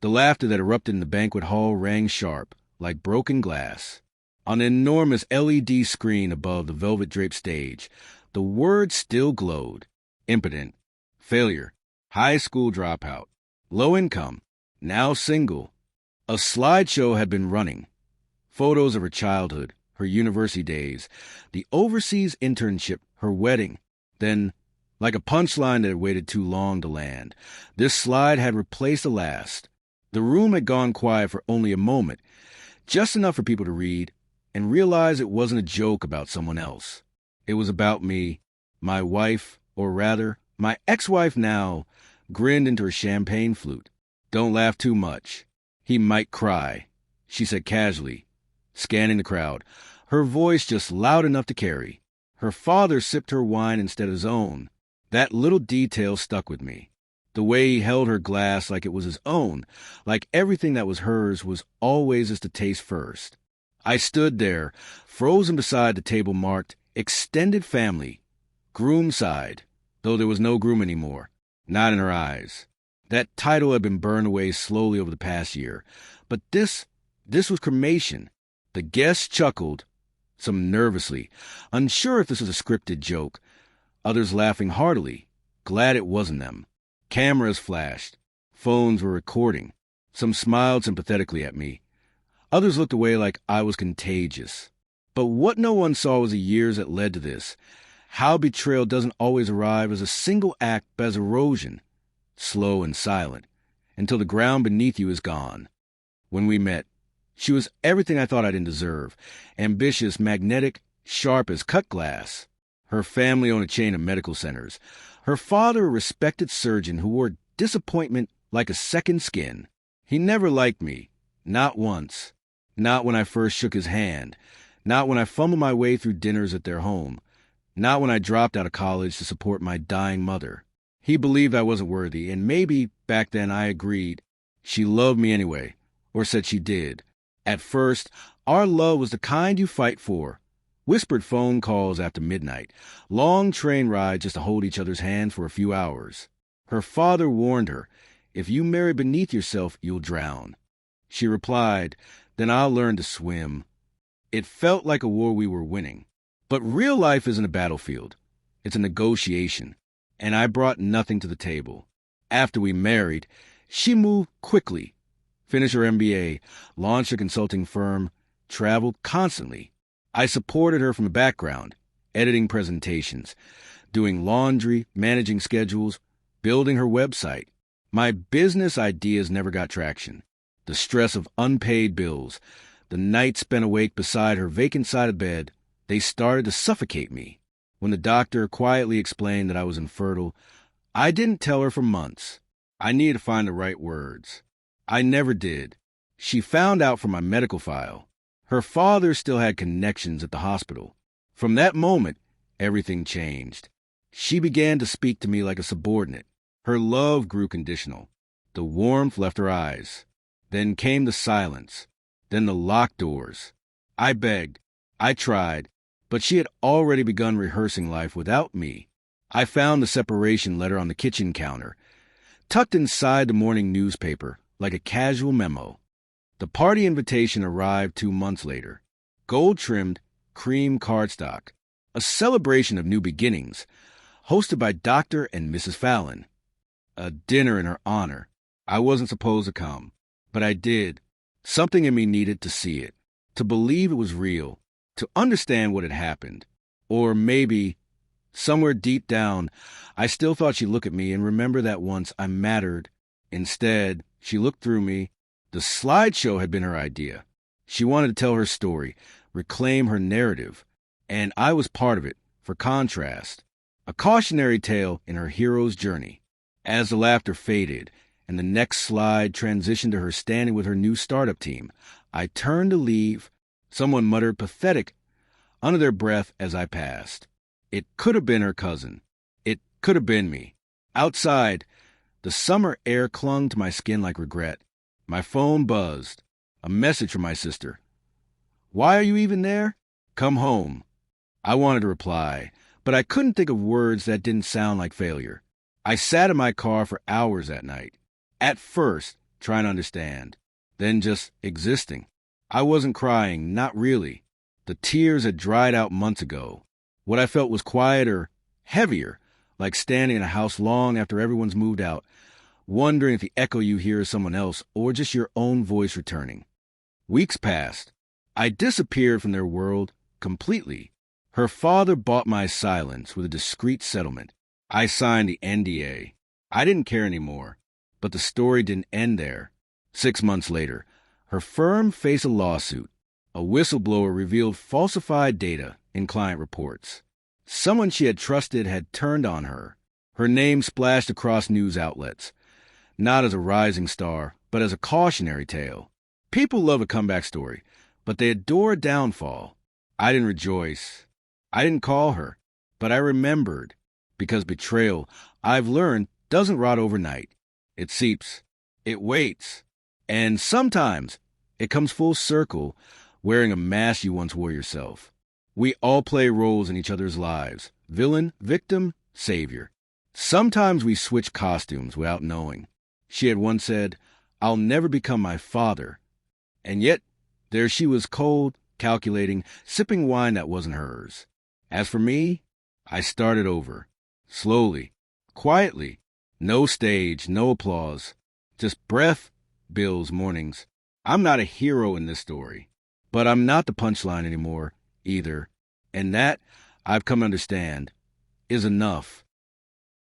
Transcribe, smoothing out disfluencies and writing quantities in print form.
The laughter that erupted in the banquet hall rang sharp, like broken glass. On an enormous LED screen above the velvet-draped stage, the words still glowed. Impotent, failure, high school dropout, low income, now single. A slideshow had been running. Photos of her childhood, her university days, the overseas internship, her wedding. Then, like a punchline that had waited too long to land, this slide had replaced the last. The room had gone quiet for only a moment, just enough for people to read and realize it wasn't a joke about someone else. It was about me. My wife, or rather, my ex-wife now, grinned into her champagne flute. "Don't laugh too much. He might cry," she said casually, scanning the crowd, her voice just loud enough to carry. Her father sipped her wine instead of his own. That little detail stuck with me. The way he held her glass like it was his own, like everything that was hers was always just to taste first. I stood there, frozen beside the table marked Extended Family, Groom Side, though there was no groom anymore, not in her eyes. That title had been burned away slowly over the past year. But this was cremation. The guests chuckled, some nervously, unsure if this was a scripted joke, others laughing heartily, glad it wasn't them. Cameras flashed. Phones were recording. Some smiled sympathetically at me. Others looked away like I was contagious. But what no one saw was the years that led to this. How betrayal doesn't always arrive as a single act but as erosion, slow and silent, until the ground beneath you is gone. When we met, she was everything I thought I didn't deserve. Ambitious, magnetic, sharp as cut glass. Her family owned a chain of medical centers. Her father a respected surgeon who wore disappointment like a second skin. He never liked me. Not once. Not when I first shook his hand. Not when I fumbled my way through dinners at their home. Not when I dropped out of college to support my dying mother. He believed I wasn't worthy, and maybe, back then, I agreed. She loved me anyway, or said she did. At first, our love was the kind you fight for. Whispered phone calls after midnight, long train rides just to hold each other's hands for a few hours. Her father warned her, "If you marry beneath yourself, you'll drown." She replied, "Then I'll learn to swim." It felt like a war we were winning. But real life isn't a battlefield. It's a negotiation. And I brought nothing to the table. After we married, she moved quickly, finished her MBA, launched a consulting firm, traveled constantly. I supported her from the background, editing presentations, doing laundry, managing schedules, building her website. My business ideas never got traction. The stress of unpaid bills, the nights spent awake beside her vacant side of bed, they started to suffocate me. When the doctor quietly explained that I was infertile, I didn't tell her for months. I needed to find the right words. I never did. She found out from my medical file. Her father still had connections at the hospital. From that moment, everything changed. She began to speak to me like a subordinate. Her love grew conditional. The warmth left her eyes. Then came the silence. Then the locked doors. I begged. I tried. But she had already begun rehearsing life without me. I found the separation letter on the kitchen counter, tucked inside the morning newspaper like a casual memo. The party invitation arrived 2 months later. Gold-trimmed, cream cardstock. A celebration of new beginnings, hosted by Dr. and Mrs. Fallon. A dinner in her honor. I wasn't supposed to come, but I did. Something in me needed to see it, to believe it was real, to understand what had happened. Or maybe, somewhere deep down, I still thought she'd look at me and remember that once I mattered. Instead, she looked through me. The slideshow had been her idea. She wanted to tell her story, reclaim her narrative, and I was part of it, for contrast. A cautionary tale in her hero's journey. As the laughter faded, and the next slide transitioned to her standing with her new startup team, I turned to leave. Someone muttered pathetic under their breath as I passed. It could have been her cousin. It could have been me. Outside, the summer air clung to my skin like regret. My phone buzzed. A message from my sister. "Why are you even there? Come home." I wanted to reply, but I couldn't think of words that didn't sound like failure. I sat in my car for hours that night. At first, trying to understand, then just existing. I wasn't crying, not really. The tears had dried out months ago. What I felt was quieter, heavier, like standing in a house long after everyone's moved out, wondering if the echo you hear is someone else or just your own voice returning. Weeks passed. I disappeared from their world completely. Her father bought my silence with a discreet settlement. I signed the NDA. I didn't care anymore, but the story didn't end there. 6 months later, her firm faced a lawsuit. A whistleblower revealed falsified data in client reports. Someone she had trusted had turned on her. Her name splashed across news outlets, not as a rising star, but as a cautionary tale. People love a comeback story, but they adore a downfall. I didn't rejoice. I didn't call her, but I remembered, because betrayal, I've learned, doesn't rot overnight. It seeps. It waits. And sometimes it comes full circle, wearing a mask you once wore yourself. We all play roles in each other's lives. Villain, victim, savior. Sometimes we switch costumes without knowing. She had once said, "I'll never become my father." And yet, there she was, cold, calculating, sipping wine that wasn't hers. As for me, I started over. Slowly, quietly. No stage, no applause. Just breath, bills, mornings. I'm not a hero in this story. But I'm not the punchline anymore, either. And that, I've come to understand, is enough.